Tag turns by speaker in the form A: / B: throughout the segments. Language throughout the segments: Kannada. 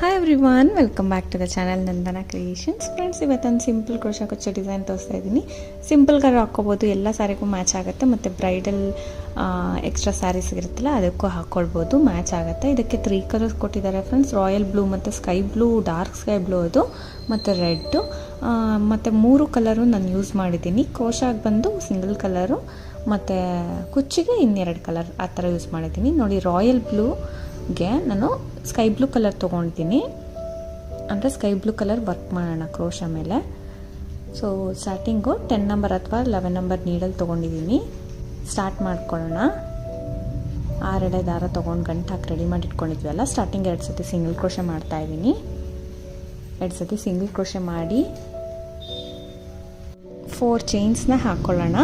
A: Hi everyone, welcome back to the channel Nandana creations. Friends, ಇವತ್ತೊಂದು ಸಿಂಪಲ್ ಕ್ರೋಶಾ ಕುಚ್ಚು ಡಿಸೈನ್ ತೋರಿಸ್ತಾ ಇದ್ದೀನಿ. ಸಿಂಪಲ್ ಕಲರ್ ಹಾಕ್ಕೋಬೋದು, ಎಲ್ಲ ಸ್ಯಾರಿಗೂ ಮ್ಯಾಚ್ ಆಗುತ್ತೆ. ಮತ್ತು ಬ್ರೈಡಲ್ ಎಕ್ಸ್ಟ್ರಾ ಸ್ಯಾರೀಸ್ ಇರುತ್ತಲ್ಲ ಅದಕ್ಕೂ ಹಾಕ್ಕೊಳ್ಬೋದು, ಮ್ಯಾಚ್ ಆಗುತ್ತೆ. ಇದಕ್ಕೆ 3 ಕಲರ್ಸ್ ಕೊಟ್ಟಿದ್ದಾರೆ ಫ್ರೆಂಡ್ಸ್. ರಾಯಲ್ ಬ್ಲೂ ಮತ್ತು sky blue, dark sky blue ಅದು, ಮತ್ತು ರೆಡ್ಡು, ಮತ್ತು 3 ಕಲರು ನಾನು ಯೂಸ್ ಮಾಡಿದ್ದೀನಿ. ಕ್ರೋಶಾಗೆ ಬಂದು ಸಿಂಗಲ್ ಕಲರು, ಮತ್ತು ಕುಚ್ಚಿಗೆ 2 ಕಲರ್ ಆ ಥರ ಯೂಸ್ ಮಾಡಿದ್ದೀನಿ. ನೋಡಿ, ರಾಯಲ್ ಬ್ಲೂಗೆ ನಾನು ಸ್ಕೈ ಬ್ಲೂ ಕಲರ್ ತೊಗೊಂಡಿದ್ದೀನಿ, ಅಂದರೆ ಸ್ಕೈ ಬ್ಲೂ ಕಲರ್ ವರ್ಕ್ ಮಾಡೋಣ ಕ್ರೋಶಾ ಮೇಲೆ. ಸೊ ಸ್ಟಾರ್ಟಿಂಗು 10 ನಂಬರ್ ಅಥವಾ 11 ನಂಬರ್ ನೀಡಲ್ ತೊಗೊಂಡಿದ್ದೀನಿ. ಸ್ಟಾರ್ಟ್ ಮಾಡ್ಕೊಳ್ಳೋಣ. 6 ಎಳೆ ದಾರ ತೊಗೊಂಡು ಗಂಟು ಹಾಕಿ ರೆಡಿ ಮಾಡಿ ಇಟ್ಕೊಂಡಿದ್ವಲ್ಲ, ಸ್ಟಾರ್ಟಿಂಗ್ 2 ಸತಿ ಸಿಂಗಲ್ ಕ್ರೋಶೆ ಮಾಡ್ತಾಯಿದ್ದೀನಿ. 2 ಸತಿ ಸಿಂಗಲ್ ಕ್ರೋಶೆ ಮಾಡಿ 4 ಚೈನ್ಸ್ನ ಹಾಕ್ಕೊಳ್ಳೋಣ.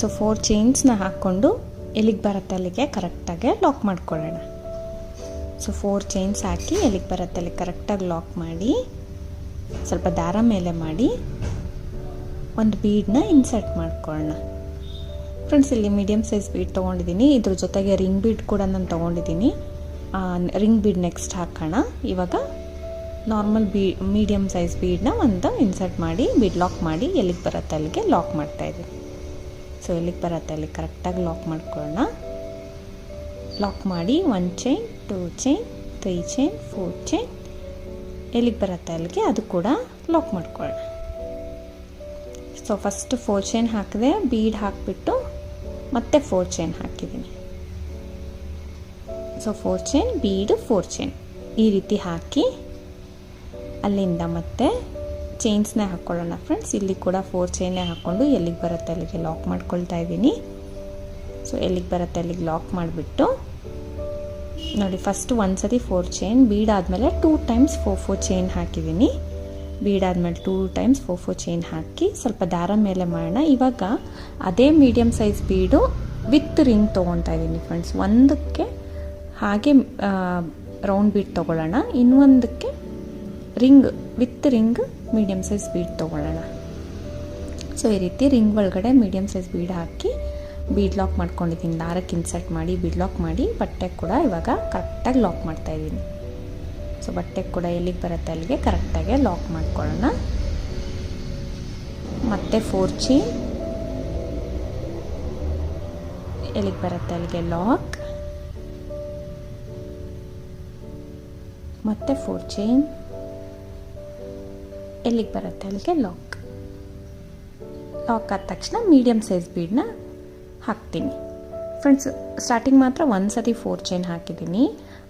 A: ಸೊ 4 ಚೈನ್ಸ್ನ ಹಾಕ್ಕೊಂಡು ಎಲ್ಲಿಗೆ ಬರುತ್ತೆ ಅಲ್ಲಿಗೆ ಕರೆಕ್ಟಾಗಿ ಲಾಕ್ ಮಾಡ್ಕೊಳ್ಳೋಣ. ಸೊ 4 ಚೈನ್ಸ್ ಹಾಕಿ ಎಲ್ಲಿಗೆ ಬರುತ್ತೆ ಅಲ್ಲಿ ಕರೆಕ್ಟಾಗಿ ಲಾಕ್ ಮಾಡಿ, ಸ್ವಲ್ಪ ದಾರ ಮೇಲೆ ಮಾಡಿ ಒಂದು ಬೀಡನ್ನ ಇನ್ಸರ್ಟ್ ಮಾಡ್ಕೊಳ್ಳೋಣ. ಫ್ರೆಂಡ್ಸ್, ಇಲ್ಲಿ ಮೀಡಿಯಮ್ ಸೈಜ್ ಬೀಡ್ ತೊಗೊಂಡಿದ್ದೀನಿ. ಇದ್ರ ಜೊತೆಗೆ ರಿಂಗ್ ಬೀಡ್ ಕೂಡ ನಾನು ತೊಗೊಂಡಿದ್ದೀನಿ. ರಿಂಗ್ ಬೀಡ್ ನೆಕ್ಸ್ಟ್ ಹಾಕೋಣ. ಇವಾಗ ನಾರ್ಮಲ್ ಮೀಡಿಯಮ್ ಸೈಜ್ ಬೀಡನ್ನ ಒಂದು ಇನ್ಸರ್ಟ್ ಮಾಡಿ ಬೀಡ್ ಲಾಕ್ ಮಾಡಿ ಎಲ್ಲಿಗೆ ಬರುತ್ತೆ ಅಲ್ಲಿಗೆ ಲಾಕ್ ಮಾಡ್ತಾಯಿದ್ದೀನಿ. ಸೊ ಎಲ್ಲಿಗೆ ಬರುತ್ತೆ ಅಲ್ಲಿ ಕರೆಕ್ಟಾಗಿ ಲಾಕ್ ಮಾಡ್ಕೊಳ್ಳೋಣ. ಲಾಕ್ ಮಾಡಿ 1 ಚೈನ್, 2 ಚೈನ್, 3 ಚೈನ್, 4 ಚೈನ್, ಎಲ್ಲಿಗೆ ಬರುತ್ತೆ ಅಲ್ಲಿಗೆ ಅದು ಕೂಡ ಲಾಕ್ ಮಾಡ್ಕೊಳ್ಳೋಣ. ಸೊ ಫಸ್ಟ್ 4 ಚೈನ್ ಹಾಕಿದೆ, ಬೀಡ್ ಹಾಕಿಬಿಟ್ಟು ಮತ್ತೆ 4 ಚೈನ್ ಹಾಕಿದ್ದೀನಿ. ಸೊ 4 ಚೈನ್, ಬೀಡು, 4 ಚೈನ್ ಈ ರೀತಿ ಹಾಕಿ ಅಲ್ಲಿಂದ ಮತ್ತೆ ಚೈನ್ಸ್ನೇ ಹಾಕ್ಕೊಳ್ಳೋಣ. ಫ್ರೆಂಡ್ಸ್, ಇಲ್ಲಿ ಕೂಡ 4 ಚೈನ್ನೇ ಹಾಕ್ಕೊಂಡು ಎಲ್ಲಿಗೆ ಬರುತ್ತೆ ಅಲ್ಲಿಗೆ ಲಾಕ್ ಮಾಡ್ಕೊಳ್ತಾ ಇದ್ದೀನಿ. ಸೊ ಎಲ್ಲಿಗೆ ಬರುತ್ತೆ ಅಲ್ಲಿಗೆ ಲಾಕ್ ಮಾಡಿಬಿಟ್ಟು ನೋಡಿ, ಫಸ್ಟ್ 1 ಸತಿ 4 ಚೈನ್, ಬೀಡ್ ಆದಮೇಲೆ 2 ಟೈಮ್ಸ್ 4 ಚೈನ್ ಹಾಕಿದ್ದೀನಿ. ಬೀಡ್ ಆದಮೇಲೆ 2 ಟೈಮ್ಸ್ 4 ಚೈನ್ ಹಾಕಿ ಸ್ವಲ್ಪ ದಾರ ಮೇಲೆ ಮಾಡೋಣ. ಇವಾಗ ಅದೇ medium size bead with ring ತೊಗೊತಾ ಇದ್ದೀನಿ ಫ್ರೆಂಡ್ಸ್. ಒಂದಕ್ಕೆ ಹಾಗೆ ರೌಂಡ್ ಬೀಡ್ ತೊಗೊಳ್ಳೋಣ, ಇನ್ನೊಂದಕ್ಕೆ ring with ring medium size bead ತೊಗೊಳ್ಳೋಣ. ಸೊ ಈ ರೀತಿ ರಿಂಗ್ ಒಳಗಡೆ ಮೀಡಿಯಮ್ ಸೈಜ್ ಬೀಡ್ ಹಾಕಿ ಬೀಡ್ ಲಾಕ್ ಮಾಡ್ಕೊಂಡಿದ್ದೀನಿ. ದಾರಕ್ಕೆ ಇನ್ಸರ್ಟ್ ಮಾಡಿ ಬೀಡ್ ಲಾಕ್ ಮಾಡಿ ಬಟ್ಟೆಗೆ ಕೂಡ ಇವಾಗ ಕರೆಕ್ಟಾಗಿ ಲಾಕ್ ಮಾಡ್ತಾಯಿದ್ದೀನಿ. ಸೊ ಬಟ್ಟೆಗೆ ಕೂಡ ಎಲ್ಲಿಗೆ ಬರುತ್ತೆ ಅಲ್ಲಿಗೆ ಕರೆಕ್ಟಾಗಿ ಲಾಕ್ ಮಾಡ್ಕೊಳ್ಳೋಣ. ಮತ್ತೆ 4 ಚೈನ್, ಎಲ್ಲಿಗೆ ಬರುತ್ತೆ ಅಲ್ಲಿಗೆ ಲಾಕ್, ಮತ್ತೆ 4 ಚೈನ್, ಎಲ್ಲಿಗೆ ಬರುತ್ತೆ ಅಲ್ಲಿಗೆ ಲಾಕ್. ಲಾಕ್ ಆದ ತಕ್ಷಣ ಮೀಡಿಯಮ್ ಸೈಜ್ ಬೀಡನ್ನ ಹಾಕ್ತೀನಿ. ಫ್ರೆಂಡ್ಸ್, ಸ್ಟಾರ್ಟಿಂಗ್ ಮಾತ್ರ 1 ಸತಿ 4 ಚೈನ್ ಹಾಕಿದ್ದೀನಿ.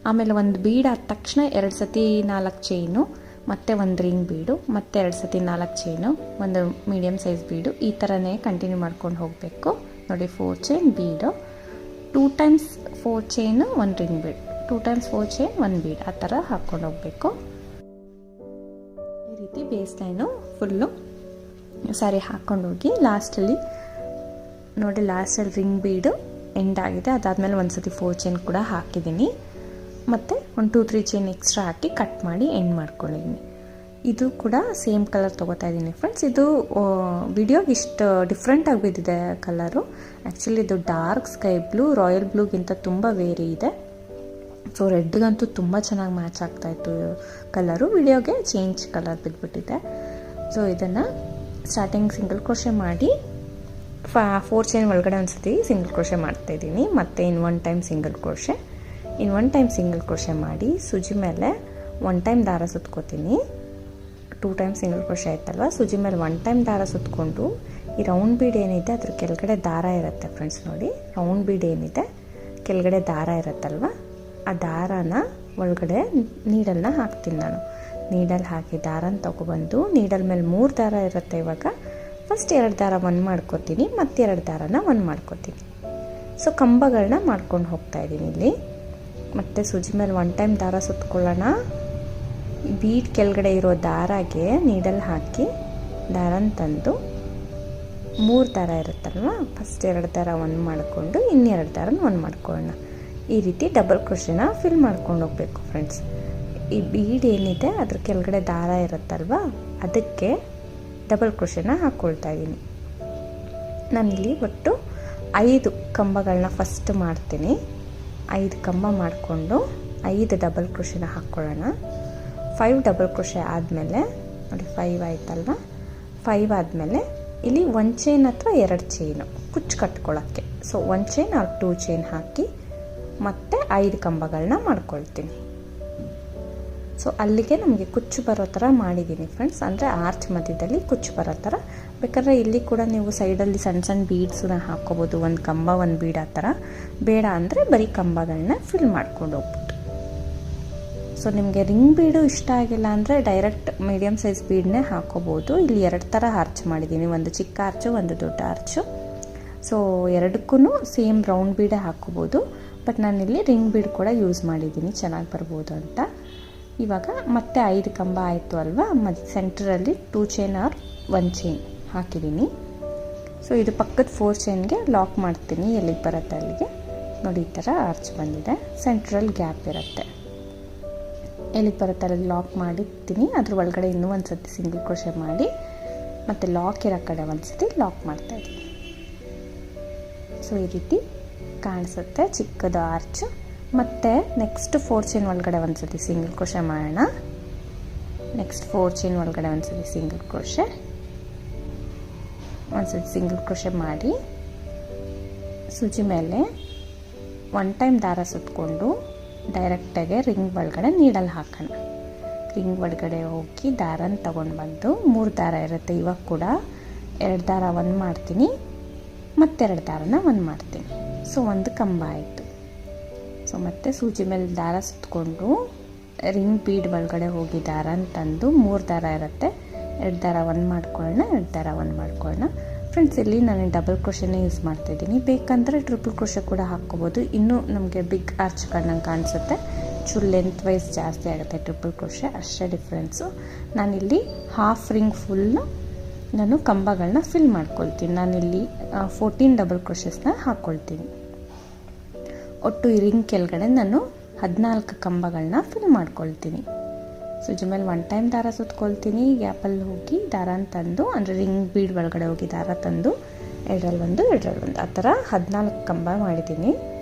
A: ಆಮೇಲೆ ಒಂದು ಬೀಡ್ ಆದ ತಕ್ಷಣ 2 ಸತಿ 4 ಚೈನು, ಮತ್ತೆ ಒಂದು ರಿಂಗ್ ಬೀಡು, ಮತ್ತೆ 2 ಸತಿ 4 ಚೈನು, ಒಂದು ಮೀಡಿಯಮ್ ಸೈಜ್ ಬೀಡು, ಈ ಥರನೇ ಕಂಟಿನ್ಯೂ ಮಾಡ್ಕೊಂಡು ಹೋಗಬೇಕು. ನೋಡಿ, 4 chain, bead, 2 times 4 chain, 1 ring bead, 2 times 4 chain, 1 bead, ಆ ಥರ ಹಾಕ್ಕೊಂಡು ಹೋಗಬೇಕು. ಈ ರೀತಿ ಬೇಸ್ ಲೈನು ಫುಲ್ಲು ಸ್ಯಾರಿ ಹಾಕ್ಕೊಂಡು ಹೋಗಿ ಲಾಸ್ಟಲ್ಲಿ ನೋಡಿ, ಲಾಸ್ಟಲ್ಲಿ ರಿಂಗ್ ಬೀಡು ಎಂಡ್ ಆಗಿದೆ. ಅದಾದಮೇಲೆ 1 ಸತಿ 4 ಚೈನ್ ಕೂಡ ಹಾಕಿದ್ದೀನಿ. ಮತ್ತು 1, 2, 3 ಚೈನ್ ಎಕ್ಸ್ಟ್ರಾ ಹಾಕಿ ಕಟ್ ಮಾಡಿ ಎಂಡ್ ಮಾಡ್ಕೊಂಡಿದ್ದೀನಿ. ಇದು ಕೂಡ ಸೇಮ್ ಕಲರ್ ತೊಗೋತಾ ಇದ್ದೀನಿ ಫ್ರೆಂಡ್ಸ್. ಇದು ವಿಡಿಯೋಗೆ ಇಷ್ಟು ಡಿಫ್ರೆಂಟಾಗಿ ಬಿದ್ದಿದೆ ಕಲರು. ಆ್ಯಕ್ಚುಲಿ ಇದು ಡಾರ್ಕ್ ಸ್ಕೈ ಬ್ಲೂ ರಾಯಲ್ ಬ್ಲೂಗಿಂತ ತುಂಬ ವೇರಿ ಇದೆ. ಸೊ ರೆಡ್ಗಂತೂ ತುಂಬ ಚೆನ್ನಾಗಿ ಮ್ಯಾಚ್ ಆಗ್ತಾಯಿತ್ತು ಕಲರು. ವಿಡಿಯೋಗೆ ಚೇಂಜ್ ಕಲರ್ ಬಿದ್ದುಬಿಟ್ಟಿದೆ. ಸೊ ಇದನ್ನು ಸ್ಟಾರ್ಟಿಂಗ್ ಸಿಂಗಲ್ ಕ್ರೋಶೆ ಮಾಡಿ 4 ಚೈನ್ ಒಳಗಡೆ ಒಂದು ಸತಿ ಸಿಂಗಲ್ ಕ್ರೋಶೆ ಮಾಡ್ತಾಯಿದ್ದೀನಿ. ಮತ್ತು ಇನ್ನು 1 ಟೈಮ್ ಸಿಂಗಲ್ ಕ್ರೋಶೆ, ಇನ್ನು 1 ಟೈಮ್ ಸಿಂಗಲ್ ಕ್ರೋಶೆ ಮಾಡಿ ಸೂಜಿ ಮೇಲೆ 1 ಟೈಮ್ ದಾರ ಸುತ್ಕೋತೀನಿ. 2 ಟೈಮ್ ಸಿಂಗಲ್ ಕ್ರೋಶೆ ಆಯ್ತಲ್ವ, ಸೂಜಿ ಮೇಲೆ 1 ಟೈಮ್ ದಾರ ಸುತ್ಕೊಂಡು ಈ ರೌಂಡ್ ಬೀಡ್ ಏನಿದೆ ಅದ್ರ ಕೆಳಗಡೆ ದಾರ ಇರುತ್ತೆ ಫ್ರೆಂಡ್ಸ್. ನೋಡಿ, ರೌಂಡ್ ಬೀಡ್ ಏನಿದೆ ಕೆಳಗಡೆ ದಾರ ಇರುತ್ತಲ್ವ, ಆ ದಾರಾನ ಒಳಗಡೆ ನೀಡಲ್ನ ಹಾಕ್ತೀನಿ ನಾನು. ನೀಡಲ್ ಹಾಕಿ ದಾರನ ತೊಗೊಬಂದು ನೀಡಲ್ ಮೇಲೆ 3 ದಾರ ಇರುತ್ತೆ. ಇವಾಗ ಫಸ್ಟ್ 2 ದಾರ 1 ಮಾಡ್ಕೋತೀನಿ, ಮತ್ತೆ 2 ದಾರನ 1 ಮಾಡ್ಕೋತೀನಿ. ಸೊ ಕಂಬಗಳನ್ನ ಮಾಡ್ಕೊಂಡು ಹೋಗ್ತಾಯಿದ್ದೀನಿ ಇಲ್ಲಿ. ಮತ್ತು ಸೂಜಿ ಮೇಲೆ 1 ಟೈಮ್ ದಾರ ಸುತ್ಕೊಳ್ಳೋಣ. ಬೀಡ್ ಕೆಳಗಡೆ ಇರೋ ದಾರಾಗೆ ನೀಡಲ್ ಹಾಕಿ ದಾರನ ತಂದು 3 ದಾರ ಇರುತ್ತಲ್ವ, ಫಸ್ಟ್ 2 ದಾರ 1 ಮಾಡಿಕೊಂಡು ಇನ್ನು 2 ದಾರನ 1 ಮಾಡ್ಕೊಳ್ಳೋಣ. ಈ ರೀತಿ ಡಬಲ್ ಕ್ರೋಶೆನ ಫಿಲ್ ಮಾಡ್ಕೊಂಡು ಹೋಗಬೇಕು ಫ್ರೆಂಡ್ಸ್. ಈ ಬೀಡ್ ಏನಿದೆ ಅದ್ರ ಕೆಳಗಡೆ ದಾರ ಇರುತ್ತಲ್ವ, ಅದಕ್ಕೆ ಡಬಲ್ ಕ್ರೋಶೆನ ಹಾಕ್ಕೊಳ್ತಾ ಇದ್ದೀನಿ. ನಾನಿಲ್ಲಿ ಒಟ್ಟು 5 ಕಂಬಗಳನ್ನ ಫಸ್ಟ್ ಮಾಡ್ತೀನಿ. 5 ಕಂಬ ಮಾಡಿಕೊಂಡು 5 ಡಬಲ್ ಕ್ರೋಶೆನ ಹಾಕ್ಕೊಳ್ಳೋಣ. 5 ಡಬಲ್ ಕ್ರೋಶೆ ಆದಮೇಲೆ ನೋಡಿ 5 ಆಯ್ತಲ್ವ, 5 ಆದಮೇಲೆ ಇಲ್ಲಿ 1 ಚೈನ್ ಅಥವಾ 2 ಚೈನು ಕುಚ್ಚು ಕಟ್ಕೊಳ್ಳೋಕ್ಕೆ. ಸೊ 1 ಚೈನ್ ಆರ್ 2 ಚೈನ್ ಹಾಕಿ ಮತ್ತೆ 5 ಕಂಬಗಳನ್ನ ಮಾಡ್ಕೊಳ್ತೀನಿ. ಸೊ ಅಲ್ಲಿಗೆ ನಮಗೆ ಕುಚ್ಚು ಬರೋ ಥರ ಮಾಡಿದ್ದೀನಿ ಫ್ರೆಂಡ್ಸ್, ಅಂದರೆ ಆರ್ಚ್ ಮಧ್ಯದಲ್ಲಿ ಕುಚ್ಚು ಬರೋ ಥರ. ಬೇಕಾದ್ರೆ ಇಲ್ಲಿ ಕೂಡ ನೀವು ಸೈಡಲ್ಲಿ ಸಣ್ಣ ಸಣ್ಣ ಬೀಡ್ಸನ್ನ ಹಾಕ್ಕೋಬೋದು, ಒಂದು ಕಂಬ ಒಂದು ಬೀಡ್ ಆ ಥರ. ಬೇಡ ಅಂದರೆ ಬರೀ ಕಂಬಗಳನ್ನ ಫಿಲ್ ಮಾಡ್ಕೊಂಡು ಹೋಗ್ಬಿಟ್ಟು. ಸೊ ನಿಮಗೆ ರಿಂಗ್ ಬೀಡು ಇಷ್ಟ ಆಗಿಲ್ಲ ಅಂದರೆ ಡೈರೆಕ್ಟ್ ಮೀಡಿಯಮ್ ಸೈಜ್ ಬೀಡನ್ನೇ ಹಾಕೋಬೋದು. ಇಲ್ಲಿ 2 ಥರ ಆರ್ಚ್ ಮಾಡಿದ್ದೀನಿ, ಒಂದು ಚಿಕ್ಕ ಆರ್ಚು ಒಂದು ದೊಡ್ಡ ಆರ್ಚು. ಸೊ ಎರಡಕ್ಕೂ ಸೇಮ್ ರೌಂಡ್ ಬೀಡೇ ಹಾಕೋಬೋದು, ಬಟ್ ನಾನಿಲ್ಲಿ ರಿಂಗ್ ಬೀಡ್ ಕೂಡ ಯೂಸ್ ಮಾಡಿದ್ದೀನಿ ಚೆನ್ನಾಗಿ ಬರ್ಬೋದು ಅಂತ. ಇವಾಗ ಮತ್ತೆ 5 ಕಂಬ ಆಯಿತು ಅಲ್ವಾ, ಮತ್ತು ಸೆಂಟ್ರಲ್ಲಿ 2 ಚೈನ್ ಆರ್ 1 ಚೈನ್ ಹಾಕಿದ್ದೀನಿ. ಸೊ ಇದು ಪಕ್ಕದ 4 ಚೈನ್ಗೆ ಲಾಕ್ ಮಾಡ್ತೀನಿ, ಎಲ್ಲಿಗೆ ಬರುತ್ತೆ ಅಲ್ಲಿಗೆ. ನೋಡಿ ಈ ಥರ ಆರ್ಚ್ ಬಂದಿದೆ, ಸೆಂಟ್ರಲ್ಲಿ ಗ್ಯಾಪ್ ಇರುತ್ತೆ, ಎಲ್ಲಿಗೆ ಬರುತ್ತೆ ಅಲ್ಲಿಗೆ ಲಾಕ್ ಮಾಡಿರ್ತೀನಿ. ಅದ್ರ ಒಳಗಡೆ ಇನ್ನೂ ಒಂದು ಸತಿ ಸಿಂಗಲ್ ಕ್ರೋಶೆ ಮಾಡಿ ಮತ್ತು ಲಾಕ್ ಇರೋ ಕಡೆ ಒಂದು ಸತಿ ಲಾಕ್ ಮಾಡ್ತಾಯಿದ್ದೀನಿ. ಸೊ ಈ ರೀತಿ ಕಾಣಿಸುತ್ತೆ ಚಿಕ್ಕದು ಆರ್ಚ್. ಮತ್ತು ನೆಕ್ಸ್ಟ್ 4 ಚೈನ್ ಒಳಗಡೆ ಒಂದು ಸತಿ ಸಿಂಗಲ್ ಕ್ರೋಶೆ ಮಾಡೋಣ. ನೆಕ್ಸ್ಟ್ 4 ಚೈನ್ ಒಳಗಡೆ ಒಂದು ಸತಿ ಸಿಂಗಲ್ ಕ್ರೋಶೆ, ಒಂದು ಸತಿ ಸಿಂಗಲ್ ಕ್ರೋಶೆ ಮಾಡಿ ಸೂಜಿ ಮೇಲೆ 1 ಟೈಮ್ ದಾರ ಸುತ್ತಕೊಂಡು ಡೈರೆಕ್ಟಾಗಿ ರಿಂಗ್ ಒಳಗಡೆ ನೀಡಲ್ ಹಾಕೋಣ. ರಿಂಗ್ ಒಳಗಡೆ ಹೋಗಿ ದಾರನ ತೊಗೊಂಡು ಬಂದು 3 ದಾರ ಇರುತ್ತೆ, ಇವಾಗ ಕೂಡ 2 ದಾರ 1 ಮಾಡ್ತೀನಿ, ಮತ್ತೆರಡು ದಾರನ 1 ಮಾಡ್ತೀನಿ. ಸೊ ಒಂದು ಕಂಬ ಆಯಿತು. ಸೊ ಮತ್ತೆ ಸೂಜಿ ಮೇಲೆ ದಾರ ಸುತ್ತಕೊಂಡು ರಿಂಗ್ ಬೀಡ್ ಒಳಗಡೆ ಹೋಗಿ ದಾರನ ತಂದು 3 ದಾರ ಇರುತ್ತೆ, 2 ದಾರ 1 ಮಾಡ್ಕೊಳ್ಳೋಣ, 2 ದಾರ 1 ಮಾಡ್ಕೊಳ್ಳೋಣ. ಫ್ರೆಂಡ್ಸ್ ಇಲ್ಲಿ ನಾನು ಡಬಲ್ ಕ್ರೋಶೆನೇ ಯೂಸ್ ಮಾಡ್ತಾಯಿದ್ದೀನಿ, ಬೇಕಂದರೆ ಟ್ರಿಪಲ್ ಕ್ರೋಶೆ ಕೂಡ ಹಾಕ್ಕೋಬೋದು. ಇನ್ನೂ ನಮಗೆ ಬಿಗ್ ಆರ್ಚ್ ಕಾಣಂಗೆ ಕಾಣಿಸುತ್ತೆ, ಚೂರು ಲೆಂತ್ ವೈಸ್ ಜಾಸ್ತಿ ಆಗುತ್ತೆ ಟ್ರಿಪಲ್ ಕ್ರೋಶೆ, ಅಷ್ಟೇ ಡಿಫ್ರೆನ್ಸು. ನಾನಿಲ್ಲಿ ಹಾಫ್ ರಿಂಗ್ ಫುಲ್ಲು ನಾನು ಕಂಬಗಳನ್ನ ಫಿಲ್ ಮಾಡ್ಕೊಳ್ತೀನಿ. ನಾನಿಲ್ಲಿ 14 ಡಬಲ್ ಕ್ರೋಶೆಸ್ನ ಹಾಕ್ಕೊಳ್ತೀನಿ. ಒಟ್ಟು ಈ ರಿಂಗ್ ಕೆಳಗಡೆ ನಾನು 14 ಕಂಬಗಳನ್ನ ಫಿಲ್ ಮಾಡ್ಕೊಳ್ತೀನಿ. ಸೂಜಿ ಮೇಲೆ 1 ಟೈಮ್ ದಾರ ಸುತ್ಕೊಳ್ತೀನಿ, ಗ್ಯಾಪಲ್ಲಿ ಹೋಗಿ ದಾರನ ತಂದು, ಅಂದರೆ ರಿಂಗ್ ಬೀಡ್ ಒಳಗಡೆ ಹೋಗಿ ದಾರ ತಂದು 2ರಲ್ಲಿ 1 ಆ ಥರ 14 ಕಂಬ ಮಾಡಿದ್ದೀನಿ.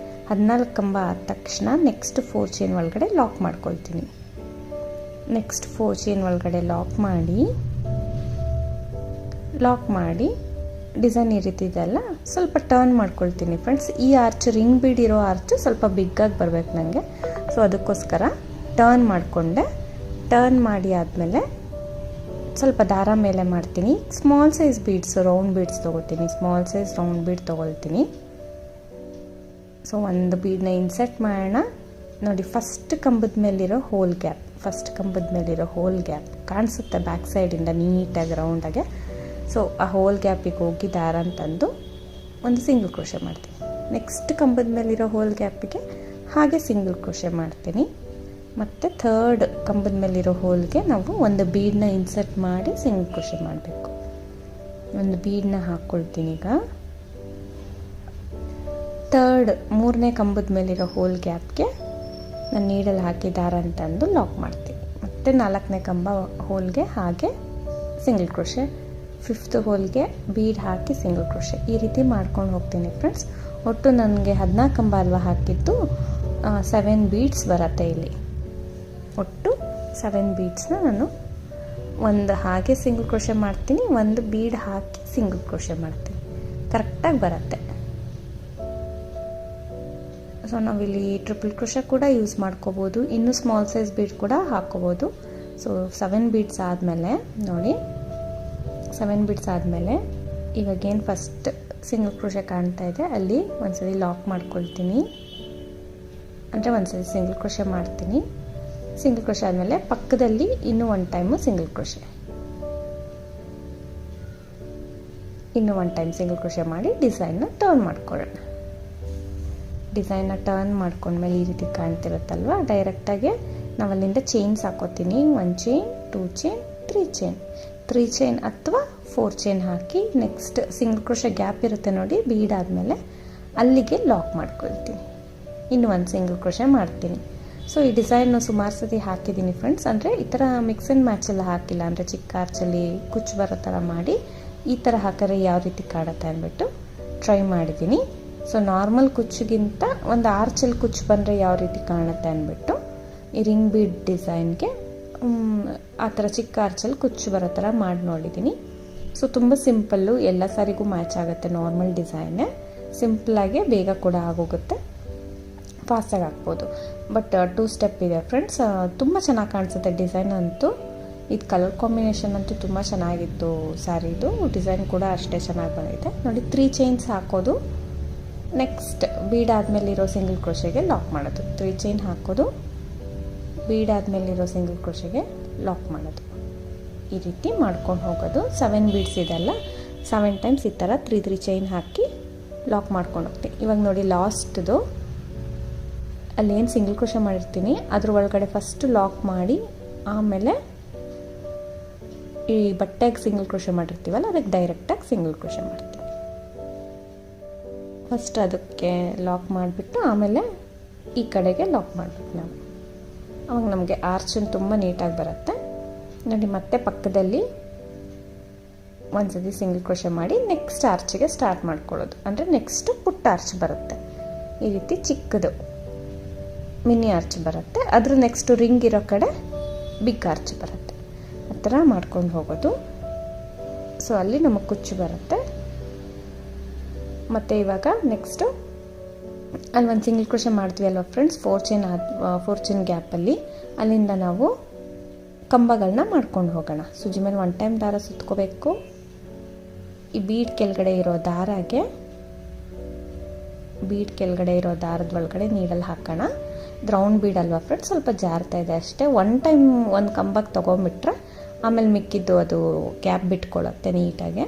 A: 14 ಕಂಬ ಆದ ತಕ್ಷಣ ನೆಕ್ಸ್ಟ್ 4 ಚೈನ್ ಒಳಗಡೆ ಲಾಕ್ ಮಾಡ್ಕೊಳ್ತೀನಿ. ನೆಕ್ಸ್ಟ್ 4 ಚೈನ್ ಒಳಗಡೆ ಲಾಕ್ ಮಾಡಿ ಡಿಸೈನ್ ಈ ರೀತಿ ಇದೆಲ್ಲ ಸ್ವಲ್ಪ ಟರ್ನ್ ಮಾಡ್ಕೊಳ್ತೀನಿ ಫ್ರೆಂಡ್ಸ್. ಈ ಆರ್ಚ್ ರಿಂಗ್ ಬೀಡ್ ಇರೋ ಆರ್ಚ್ ಸ್ವಲ್ಪ ಬಿಗ್ಗಾಗಿ ಬರಬೇಕು ನನಗೆ, ಸೊ ಅದಕ್ಕೋಸ್ಕರ ಟರ್ನ್ ಮಾಡಿಕೊಂಡೆ. ಟರ್ನ್ ಮಾಡಿ ಆದಮೇಲೆ ಸ್ವಲ್ಪ ದಾರ ಮೇಲೆ ಮಾಡ್ತೀನಿ. Small size beads, round beads ತೊಗೋತೀನಿ, ಸ್ಮಾಲ್ ಸೈಜ್ ರೌಂಡ್ ಬೀಡ್ ತೊಗೊಳ್ತೀನಿ. ಸೊ ಒಂದು ಬೀಡನ್ನ ಇನ್ಸರ್ಟ್ ಮಾಡೋಣ. ನೋಡಿ ಫಸ್ಟ್ ಕಂಬದ ಮೇಲಿರೋ ಹೋಲ್ ಗ್ಯಾಪ್ ಕಾಣಿಸುತ್ತೆ ಬ್ಯಾಕ್ ಸೈಡಿಂದ ನೀಟಾಗಿ ರೌಂಡಾಗೆ. ಸೊ ಆ ಹೋಲ್ ಗ್ಯಾಪಿಗೆ ಹೋಗಿ ದಾರನ ತಂದು ಒಂದು ಸಿಂಗಲ್ ಕ್ರೋಶೆ ಮಾಡ್ತೀನಿ. ನೆಕ್ಸ್ಟ್ ಕಂಬದ ಮೇಲಿರೋ ಹೋಲ್ ಗ್ಯಾಪಿಗೆ ಹಾಗೆ ಸಿಂಗಲ್ ಕ್ರೋಶೆ ಮಾಡ್ತೀನಿ. ಮತ್ತು ಥರ್ಡ್ ಕಂಬದ ಮೇಲಿರೋ ಹೋಲ್ಗೆ ನಾವು ಒಂದು ಬೀಡನ್ನ ಇನ್ಸರ್ಟ್ ಮಾಡಿ ಸಿಂಗಲ್ ಕ್ರೋಶೆ ಮಾಡಬೇಕು. ಒಂದು ಬೀಡನ್ನ ಹಾಕ್ಕೊಳ್ತೀನಿ. ಈಗ ಮೂರನೇ ಕಂಬದ ಮೇಲಿರೋ ಹೋಲ್ ಗ್ಯಾಪ್ಗೆ ನಾನು ನೀಡಲ್ಲಿ ಹಾಕಿ ದಾರ ಅಂತಂದು ಲಾಕ್ ಮಾಡ್ತೀನಿ. ಮತ್ತು 4ನೇ ಕಂಬ ಹೋಲ್ಗೆ ಹಾಗೆ ಸಿಂಗಲ್ ಕ್ರೋಶೆ, 5th ಹೋಲ್ಗೆ ಬೀಡ್ ಹಾಕಿ ಸಿಂಗಲ್ ಕ್ರೋಶೆ, ಈ ರೀತಿ ಮಾಡ್ಕೊಂಡು ಹೋಗ್ತೀನಿ ಫ್ರೆಂಡ್ಸ್. ಒಟ್ಟು ನನಗೆ 14 ಕಂಬ ಅಲ್ವಾ ಹಾಕಿದ್ದು, 7 ಬೀಡ್ಸ್ ಬರುತ್ತೆ ಇಲ್ಲಿ. ಒಟ್ಟು 7 ಬೀಡ್ಸ್ನ ನಾನು ಒಂದು ಹಾಗೆ ಸಿಂಗಲ್ ಕ್ರೋಶೆ ಮಾಡ್ತೀನಿ, ಒಂದು ಬೀಡ್ ಹಾಕಿ ಸಿಂಗಲ್ ಕ್ರೋಶೆ ಮಾಡ್ತೀನಿ, ಕರೆಕ್ಟಾಗಿ ಬರುತ್ತೆ. ಸೊ ನಾವಿಲ್ಲಿ ಟ್ರಿಪಲ್ ಕ್ರೋಶೆ ಕೂಡ ಯೂಸ್ ಮಾಡ್ಕೋಬೋದು, ಇನ್ನೂ ಸ್ಮಾಲ್ ಸೈಜ್ ಬೀಡ್ ಕೂಡ ಹಾಕ್ಕೋಬೋದು. ಸೊ 7 ಬೀಡ್ಸ್ ಆದಮೇಲೆ ನೋಡಿ, 7 ಬೀಡ್ಸ್ ಆದಮೇಲೆ ಇವಾಗೇನು ಫಸ್ಟ್ ಸಿಂಗಲ್ ಕ್ರೋಶೆ ಕಾಣ್ತಾ ಇದೆ ಅಲ್ಲಿ ಒಂದ್ಸರಿ ಲಾಕ್ ಮಾಡ್ಕೊಳ್ತೀನಿ, ಅಂದರೆ ಒಂದ್ಸರಿ ಸಿಂಗಲ್ ಕ್ರೋಶೆ ಮಾಡ್ತೀನಿ. ಸಿಂಗಲ್ ಕ್ರೋಶೆ ಆದಮೇಲೆ ಪಕ್ಕದಲ್ಲಿ ಇನ್ನೂ 1 ಟೈಮು ಸಿಂಗಲ್ ಕ್ರೋಶೆ, ಇನ್ನೂ 1 ಟೈಮ್ ಸಿಂಗಲ್ ಕ್ರೋಶೆ ಮಾಡಿ ಡಿಸೈನ್ನ ಟರ್ನ್ ಮಾಡ್ಕೊಳ್ಳೋಣ. ಡಿಸೈನ್ನ ಟರ್ನ್ ಮಾಡ್ಕೊಂಡ್ಮೇಲೆ ಈ ರೀತಿ ಕಾಣ್ತಿರುತ್ತಲ್ವ, ಡೈರೆಕ್ಟಾಗಿ ನಾವಲ್ಲಿಂದ ಚೈನ್ಸ್ ಹಾಕೋತೀನಿ. 1 ಚೈನ್, 2 ಚೈನ್, 3 ಚೈನ್ ಅಥವಾ 4 ಚೈನ್ ಹಾಕಿ ನೆಕ್ಸ್ಟ್ ಸಿಂಗಲ್ ಕ್ರೋಶೆ ಗ್ಯಾಪ್ ಇರುತ್ತೆ ನೋಡಿ ಬೀಡ್ ಆದಮೇಲೆ, ಅಲ್ಲಿಗೆ ಲಾಕ್ ಮಾಡ್ಕೊಳ್ತೀನಿ. ಇನ್ನು ಒಂದು ಸಿಂಗಲ್ ಕ್ರೋಶೆ ಮಾಡ್ತೀನಿ. ಸೊ ಈ ಡಿಸೈನ್ ಸುಮಾರು ಸತಿ ಹಾಕಿದ್ದೀನಿ ಫ್ರೆಂಡ್ಸ್, ಅಂದರೆ ಈ ಥರ ಮಿಕ್ಸ್ ಆ್ಯಂಡ್ ಮ್ಯಾಚೆಲ್ಲ ಹಾಕಿಲ್ಲ, ಅಂದರೆ ಚಿಕ್ಕ ಆರ್ಚಲ್ಲಿ ಕುಚ್ಚು ಬರೋ ಥರ ಮಾಡಿ ಈ ಥರ ಹಾಕಿದ್ರೆ ಯಾವ ರೀತಿ ಕಾಡುತ್ತೆ ಅಂದ್ಬಿಟ್ಟು ಟ್ರೈ ಮಾಡಿದ್ದೀನಿ. ಸೊ ನಾರ್ಮಲ್ ಕುಚ್ಚಿಗಿಂತ ಒಂದು ಆರ್ಚಲ್ಲಿ ಕುಚ್ಚು ಬಂದರೆ ಯಾವ ರೀತಿ ಕಾಣುತ್ತೆ ಅಂದ್ಬಿಟ್ಟು ಈ ರಿಂಗ್ ಬೀಡ್ ಡಿಸೈನ್ಗೆ ಆ ಥರ ಚಿಕ್ಕ ಆರ್ಚಲ್ಲಿ ಕುಚ್ಚು ಬರೋ ಥರ ಮಾಡಿ ನೋಡಿದ್ದೀನಿ. ಸೊ ತುಂಬ ಸಿಂಪಲ್ಲು, ಎಲ್ಲ ಸಾರಿಗೂ ಮ್ಯಾಚ್ ಆಗುತ್ತೆ. ನಾರ್ಮಲ್ ಡಿಸೈನೇ, ಸಿಂಪಲ್ಲಾಗಿ ಬೇಗ ಕೂಡ ಆಗೋಗುತ್ತೆ, ಫಾಸ್ಟಾಗಿ ಹಾಕ್ಬೋದು. ಬಟ್ 2 ಸ್ಟೆಪ್ ಇದೆ ಫ್ರೆಂಡ್ಸ್. ತುಂಬ ಚೆನ್ನಾಗಿ ಕಾಣಿಸುತ್ತೆ ಡಿಸೈನ್ ಅಂತೂ. ಇದು ಕಲರ್ ಕಾಂಬಿನೇಷನ್ ಅಂತೂ ತುಂಬ ಚೆನ್ನಾಗಿತ್ತು ಸ್ಯಾರಿದು. ಡಿಸೈನ್ ಕೂಡ ಅಷ್ಟೇ ಚೆನ್ನಾಗಿ ಬಂದಿದೆ ನೋಡಿ. 3 ಚೈನ್ಸ್ ಹಾಕೋದು, ನೆಕ್ಸ್ಟ್ ಬೀಡ್ ಆದಮೇಲಿರೋ ಸಿಂಗಲ್ ಕ್ರೋಶೆಗೆ ಲಾಕ್ ಮಾಡೋದು. 3 ಚೈನ್ ಹಾಕೋದು, ಬೀಡ್ ಆದಮೇಲಿರೋ ಸಿಂಗಲ್ ಕ್ರೋಶೆಗೆ ಲಾಕ್ ಮಾಡೋದು. ಈ ರೀತಿ ಮಾಡ್ಕೊಂಡು ಹೋಗೋದು. 7 ಬೀಡ್ಸ್ ಇದೆಲ್ಲ, 7 ಟೈಮ್ಸ್ ಈ ಥರ 3 ಚೈನ್ ಹಾಕಿ ಲಾಕ್ ಮಾಡ್ಕೊಂಡು ಹೋಗ್ತೀನಿ. ಇವಾಗ ನೋಡಿ ಲಾಸ್ಟ್ದು ಅಲ್ಲೇನು ಸಿಂಗಲ್ ಕ್ರೋಶೆ ಮಾಡಿರ್ತೀನಿ ಅದ್ರ ಒಳಗಡೆ ಫಸ್ಟ್ ಲಾಕ್ ಮಾಡಿ, ಆಮೇಲೆ ಈ ಬಟ್ಟೆಗೆ ಸಿಂಗಲ್ ಕ್ರೋಶೆ ಮಾಡಿರ್ತೀವಲ್ಲ ಅದಕ್ಕೆ ಡೈರೆಕ್ಟಾಗಿ ಸಿಂಗಲ್ ಕ್ರೋಶೆ ಮಾಡ್ತೀನಿ. ಫಸ್ಟ್ ಅದಕ್ಕೆ ಲಾಕ್ ಮಾಡಿಬಿಟ್ಟು ಆಮೇಲೆ ಈ ಕಡೆಗೆ ಲಾಕ್ ಮಾಡಿಬಿಟ್ಟು ನಾವು, ಅವಾಗ ನಮಗೆ ಆರ್ಚನ್ ತುಂಬ ನೀಟಾಗಿ ಬರುತ್ತೆ ನೋಡಿ. ಮತ್ತೆ ಪಕ್ಕದಲ್ಲಿ ಒಂದ್ಸತಿ ಸಿಂಗಲ್ ಕ್ರೋಶೆ ಮಾಡಿ ನೆಕ್ಸ್ಟ್ ಆರ್ಚಿಗೆ ಸ್ಟಾರ್ಟ್ ಮಾಡ್ಕೊಳ್ಳೋದು. ಅಂದರೆ ನೆಕ್ಸ್ಟ್ ಪುಟ್ಟ ಆರ್ಚ್ ಬರುತ್ತೆ, ಈ ರೀತಿ ಚಿಕ್ಕದು ಮಿನಿ ಆರ್ಚ್ ಬರುತ್ತೆ. ಅದ್ರ ನೆಕ್ಸ್ಟ್ ರಿಂಗ್ ಇರೋ ಕಡೆ ಬಿಗ್ ಆರ್ಚ್ ಬರುತ್ತೆ. ಆ ಥರ ಮಾಡ್ಕೊಂಡು ಹೋಗೋದು. ಸೊ ಅಲ್ಲಿ ನಮಗೆ ಕುಚ್ಚು ಬರುತ್ತೆ. ಮತ್ತು ಇವಾಗ ನೆಕ್ಸ್ಟು ಅಲ್ಲಿ ಒಂದು ಸಿಂಗಲ್ ಕ್ರೋಶೆ ಮಾಡ್ತೀವಿ ಅಲ್ವ ಫ್ರೆಂಡ್ಸ್, 4 ಚೈನ್ ಗ್ಯಾಪಲ್ಲಿ ಅಲ್ಲಿಂದ ನಾವು ಕಂಬಗಳನ್ನ ಮಾಡ್ಕೊಂಡು ಹೋಗೋಣ. ಸೂಜಿ ಮೇಲೆ 1 ಟೈಮ್ ದಾರ ಸುತ್ಕೋಬೇಕು. ಈ ಬೀಡ್ ಕೆಳಗಡೆ ಇರೋ ದಾರದ ಒಳಗಡೆ ನೀಡಲ್ಲಿ ಹಾಕೋಣ. ರೌಂಡ್ ಬೀಡ್ ಅಲ್ವಾ ಫ್ರೆಂಡ್ಸ್, ಸ್ವಲ್ಪ ಜಾರ್ತಾ ಇದೆ ಅಷ್ಟೇ. 1 ಟೈಮ್ ಒಂದು ಕಂಬಕ್ಕೆ ತೊಗೊಂಬಿಟ್ರೆ ಆಮೇಲೆ ಮಿಕ್ಕಿದ್ದು ಅದು ಗ್ಯಾಪ್ ಬಿಟ್ಕೊಳ್ಳುತ್ತೆ ನೀಟಾಗೆ.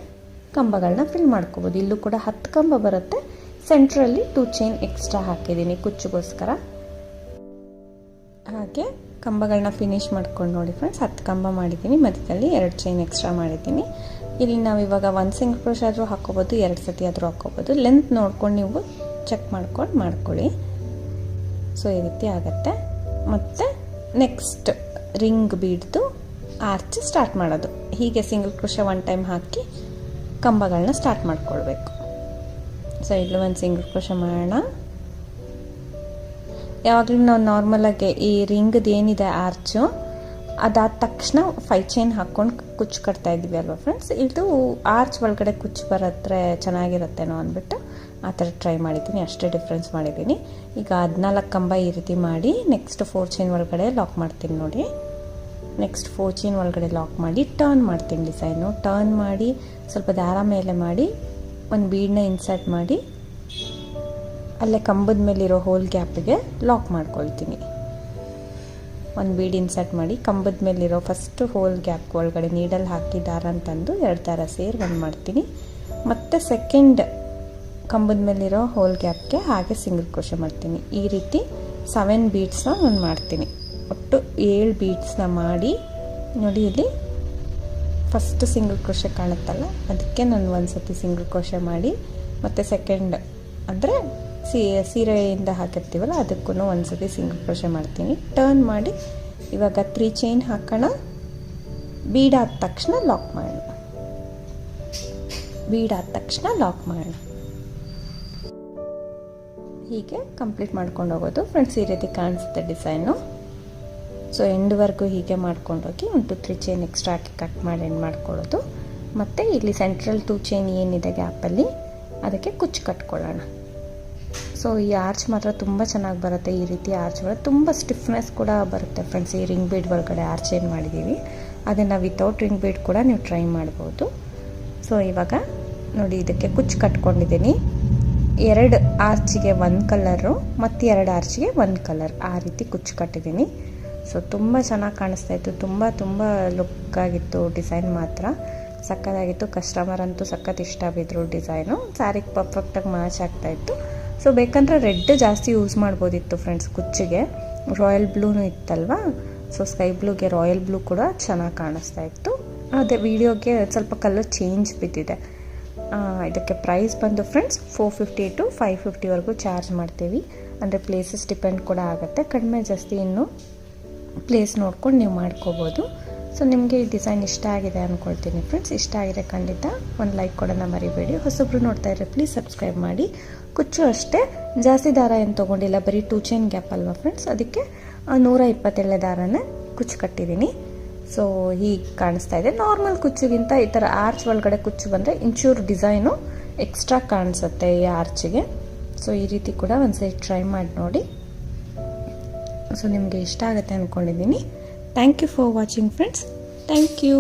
A: ಕಂಬಗಳನ್ನ ಫಿಲ್ ಮಾಡ್ಕೋಬೋದು. ಇಲ್ಲೂ ಕೂಡ 10 ಕಂಬ ಬರುತ್ತೆ. ಸೆಂಟ್ರಲ್ಲಿ 2 ಚೈನ್ ಎಕ್ಸ್ಟ್ರಾ ಹಾಕಿದ್ದೀನಿ ಕುಚ್ಚುಗೋಸ್ಕರ. ಹಾಗೆ ಕಂಬಗಳನ್ನ ಫಿನಿಶ್ ಮಾಡ್ಕೊಂಡು ನೋಡಿ ಫ್ರೆಂಡ್ಸ್, 10 ಕಂಬ ಮಾಡಿದ್ದೀನಿ, ಮಧ್ಯದಲ್ಲಿ 2 ಚೈನ್ ಎಕ್ಸ್ಟ್ರಾ ಮಾಡಿದ್ದೀನಿ. ಇಲ್ಲಿ ನಾವು ಇವಾಗ 1 ಸಿಂಗಲ್ ಕ್ರೋಶೆ ಆದರೂ ಹಾಕ್ಕೋಬೋದು, 2 ಸತಿ ಆದರೂ ಹಾಕ್ಕೋಬೋದು. ಲೆಂತ್ ನೋಡ್ಕೊಂಡು ನೀವು ಚೆಕ್ ಮಾಡ್ಕೊಳ್ಳಿ. ಸೊ ಈ ರೀತಿ ಆಗುತ್ತೆ. ಮತ್ತು ನೆಕ್ಸ್ಟ್ ರಿಂಗ್ ಬೀಡ್ದು ಆರ್ಚ್ ಸ್ಟಾರ್ಟ್ ಮಾಡೋದು. ಹೀಗೆ ಸಿಂಗಲ್ ಕ್ರೋಶೆ 1 ಟೈಮ್ ಹಾಕಿ ಕಂಬಗಳನ್ನ ಸ್ಟಾರ್ಟ್ ಮಾಡ್ಕೊಳ್ಬೇಕು. ಸೊ ಇಲ್ಲೂ ಒಂದು ಸಿಂಗಲ್ ಕ್ರೋಶೆ ಮಾಡೋಣ. ಯಾವಾಗಲೂ ನಾವು ನಾರ್ಮಲಾಗಿ ಈ ರಿಂಗ್ದು ಏನಿದೆ ಆರ್ಚು, ಅದಾದ ತಕ್ಷಣ 5 ಚೈನ್ ಹಾಕ್ಕೊಂಡು ಕುಚ್ಚು ಕಟ್ತಾ ಇದ್ವಿ ಅಲ್ವಾ ಫ್ರೆಂಡ್ಸ್. ಇದು ಆರ್ಚ್ ಒಳಗಡೆ ಕುಚ್ಚು ಬರತ್ತೆ ಚೆನ್ನಾಗಿರುತ್ತೇನೋ ಅಂದ್ಬಿಟ್ಟು ಆ ಥರ ಟ್ರೈ ಮಾಡಿದ್ದೀನಿ, ಅಷ್ಟೇ ಡಿಫ್ರೆನ್ಸ್ ಮಾಡಿದ್ದೀನಿ. ಈಗ 14 ಕಂಬ ಈ ರೀತಿ ಮಾಡಿ ನೆಕ್ಸ್ಟ್ 4 ಚೈನ್ ಒಳಗಡೆ ಲಾಕ್ ಮಾಡ್ತೀನಿ ನೋಡಿ. ನೆಕ್ಸ್ಟ್ 4 ಚೈನ್ ಒಳಗಡೆ ಲಾಕ್ ಮಾಡಿ ಟರ್ನ್ ಮಾಡ್ತೀನಿ ಡಿಸೈನು. ಟರ್ನ್ ಮಾಡಿ ಸ್ವಲ್ಪ ದಾರ ಮೇಲೆ ಮಾಡಿ ಒಂದು ಬೀಡನ್ನ ಇನ್ಸರ್ಟ್ ಮಾಡಿ ಅಲ್ಲೇ ಕಂಬದ ಮೇಲಿರೋ ಹೋಲ್ ಗ್ಯಾಪಿಗೆ ಲಾಕ್ ಮಾಡ್ಕೊಳ್ತೀನಿ. ಒಂದು ಬೀಡ್ ಇನ್ಸರ್ಟ್ ಮಾಡಿ ಕಂಬದ ಮೇಲಿರೋ ಫಸ್ಟ್ ಹೋಲ್ ಗ್ಯಾಪ್ ಒಳಗಡೆ ನೀಡಲ್ಲಿ ಹಾಕಿ ದಾರ ಅಂತಂದು 2 ದಾರ ಸೇರಿ ಒಂದು ಮಾಡ್ತೀನಿ. ಮತ್ತು ಸೆಕೆಂಡ್ ಕಂಬದ ಮೇಲಿರೋ ಹೋಲ್ ಗ್ಯಾಪ್ಗೆ ಹಾಗೆ ಸಿಂಗಲ್ ಕ್ರೋಶೆ ಮಾಡ್ತೀನಿ. ಈ ರೀತಿ 7 ಬೀಡ್ಸ್ನ ನಾನು ಮಾಡ್ತೀನಿ. ಒಟ್ಟು 7 ಬೀಡ್ಸ್ನ ಮಾಡಿ ನೋಡಿ. ಇಲ್ಲಿ ಫಸ್ಟ್ ಸಿಂಗಲ್ ಕ್ರೋಶೆ ಕಾಣುತ್ತಲ್ಲ ಅದಕ್ಕೆ ನಾನು ಒಂದು ಸತಿ ಸಿಂಗಲ್ ಕ್ರೋಶೆ ಮಾಡಿ, ಮತ್ತು ಸೆಕೆಂಡ್ ಅಂದರೆ ಸೀರೆಯಿಂದ ಹಾಕಿರ್ತೀವಲ್ಲ ಅದಕ್ಕೂ ಒಂದು ಸತಿ ಸಿಂಗಲ್ ಕ್ರೋಶೆ ಮಾಡ್ತೀನಿ. ಟರ್ನ್ ಮಾಡಿ ಇವಾಗ 3 ಚೈನ್ ಹಾಕೋಣ. ಬೀಡ್ ಆದ ತಕ್ಷಣ ಲಾಕ್ ಮಾಡೋಣ. ಹೀಗೆ ಕಂಪ್ಲೀಟ್ ಮಾಡ್ಕೊಂಡು ಹೋಗೋದು ಫ್ರೆಂಡ್ಸ್. ಈ ರೀತಿ ಕಾಣಿಸುತ್ತೆ ಡಿಸೈನು. ಸೊ ಎಂಡ್ವರೆಗೂ ಹೀಗೆ ಮಾಡ್ಕೊಂಡೋಗಿ 1 2 3 ಚೈನ್ ಎಕ್ಸ್ಟ್ರಾ ಹಾಕಿ ಕಟ್ ಮಾಡಿ ಎಂಡ್ ಮಾಡ್ಕೊಳ್ಳೋದು. ಮತ್ತು ಇಲ್ಲಿ ಸೆಂಟ್ರಲ್ 2 ಚೈನ್ ಏನಿದೆ ಗ್ಯಾಪಲ್ಲಿ ಅದಕ್ಕೆ ಕುಚ್ಚು ಕಟ್ಕೊಳ್ಳೋಣ. ಸೊ ಈ ಆರ್ಚ್ ಮಾತ್ರ ತುಂಬ ಚೆನ್ನಾಗಿ ಬರುತ್ತೆ. ಈ ರೀತಿ ಆರ್ಚ್ ಬರುತ್ತೆ, ತುಂಬ ಸ್ಟಿಫ್ನೆಸ್ ಕೂಡ ಬರುತ್ತೆ ಫ್ರೆಂಡ್ಸ್. ಈ ರಿಂಗ್ ಬೀಡ್ ಒಳಗಡೆ ಆರ್ಚ್ ಏನು ಮಾಡಿದ್ದೀವಿ ಅದನ್ನು ವಿತೌಟ್ ರಿಂಗ್ ಬೀಡ್ ಕೂಡ ನೀವು ಟ್ರೈ ಮಾಡ್ಬೋದು. ಸೊ ಇವಾಗ ನೋಡಿ ಇದಕ್ಕೆ ಕುಚ್ಚು ಕಟ್ಕೊಂಡಿದ್ದೀನಿ. 2 ಆರ್ಚಿಗೆ 1 ಕಲರು ಮತ್ತು 2 ಆರ್ಚಿಗೆ 1 ಕಲರ್, ಆ ರೀತಿ ಕುಚ್ಚು ಕಟ್ಟಿದ್ದೀನಿ. ಸೊ ತುಂಬ ಚೆನ್ನಾಗಿ ಕಾಣಿಸ್ತಾ ಇತ್ತು, ತುಂಬ ಲುಕ್ಕಾಗಿತ್ತು. ಡಿಸೈನ್ ಮಾತ್ರ ಸಕ್ಕತ್ತಾಗಿತ್ತು. ಕಸ್ಟಮರ್ ಅಂತೂ ಸಖತ್ ಇಷ್ಟ ಬಿದ್ದರು ಡಿಸೈನು. ಸ್ಯಾರಿಗೆ ಪರ್ಫೆಕ್ಟಾಗಿ ಮ್ಯಾಚ್ ಆಗ್ತಾಯಿತ್ತು. ಸೊ ಬೇಕಂದರೆ ರೆಡ್ ಜಾಸ್ತಿ ಯೂಸ್ ಮಾಡ್ಬೋದಿತ್ತು ಫ್ರೆಂಡ್ಸ್ ಕುಚ್ಚಿಗೆ. ರಾಯಲ್ ಬ್ಲೂನು ಇತ್ತಲ್ವಾ, ಸೊ ಸ್ಕೈ ಬ್ಲೂಗೆ ರಾಯಲ್ ಬ್ಲೂ ಕೂಡ ಚೆನ್ನಾಗಿ ಕಾಣಿಸ್ತಾ ಇತ್ತು. ಅದೇ ವಿಡಿಯೋಗೆ ಸ್ವಲ್ಪ ಕಲರ್ ಚೇಂಜ್ ಬಿದ್ದಿದೆ. ಇದಕ್ಕೆ ಪ್ರೈಸ್ ಬಂದು ಫ್ರೆಂಡ್ಸ್ 450 to 550ವರೆಗೂ ಚಾರ್ಜ್ ಮಾಡ್ತೀವಿ. ಅಂದರೆ ಪ್ಲೇಸಸ್ ಡಿಪೆಂಡ್ ಕೂಡ ಆಗುತ್ತೆ. ಕಡಿಮೆ ಜಾಸ್ತಿ ಇನ್ನು ಪ್ಲೇಸ್ ನೋಡ್ಕೊಂಡು ನೀವು ಮಾಡ್ಕೋಬೋದು. ಸೊ ನಿಮಗೆ ಈ ಡಿಸೈನ್ ಇಷ್ಟ ಆಗಿದೆ ಅಂದ್ಕೊಳ್ತೀನಿ ಫ್ರೆಂಡ್ಸ್. ಇಷ್ಟ ಆಗಿದೆ ಖಂಡಿತ ಒಂದು ಲೈಕ್ ಕೊಡೋಣ ಮರಿಬೇಡಿ. ಹೊಸಬ್ರು ನೋಡ್ತಾ ಇದ್ರೆ ಪ್ಲೀಸ್ ಸಬ್ಸ್ಕ್ರೈಬ್ ಮಾಡಿ. ಕುಚ್ಚು ಅಷ್ಟೇ ಜಾಸ್ತಿ ದಾರ ಏನು ತೊಗೊಂಡಿಲ್ಲ, ಬರೀ 2 ಚೈನ್ ಗ್ಯಾಪ್ ಅಲ್ವಾ ಫ್ರೆಂಡ್ಸ್, ಅದಕ್ಕೆ 127 ದಾರನೇ ಕುಚ್ಚು ಕಟ್ಟಿದ್ದೀನಿ. ಸೊ ಹೀಗೆ ಕಾಣಿಸ್ತಾ ಇದೆ. ನಾರ್ಮಲ್ ಕುಚ್ಚುಗಿಂತ ಈ ಥರ ಆರ್ಚ್ ಒಳಗಡೆ ಕುಚ್ಚು ಬಂದರೆ ಇಂಚೂರು ಡಿಸೈನು ಎಕ್ಸ್ಟ್ರಾ ಕಾಣಿಸುತ್ತೆ ಈ ಆರ್ಚಿಗೆ. ಸೊ ಈ ರೀತಿ ಕೂಡ ಒಂದ್ಸರಿ ಟ್ರೈ ಮಾಡಿ ನೋಡಿ. ಸೊ ನಿಮಗೆ ಇಷ್ಟ ಆಗುತ್ತೆ ಅಂದ್ಕೊಂಡಿದ್ದೀನಿ. Thank you for watching friends. Thank you.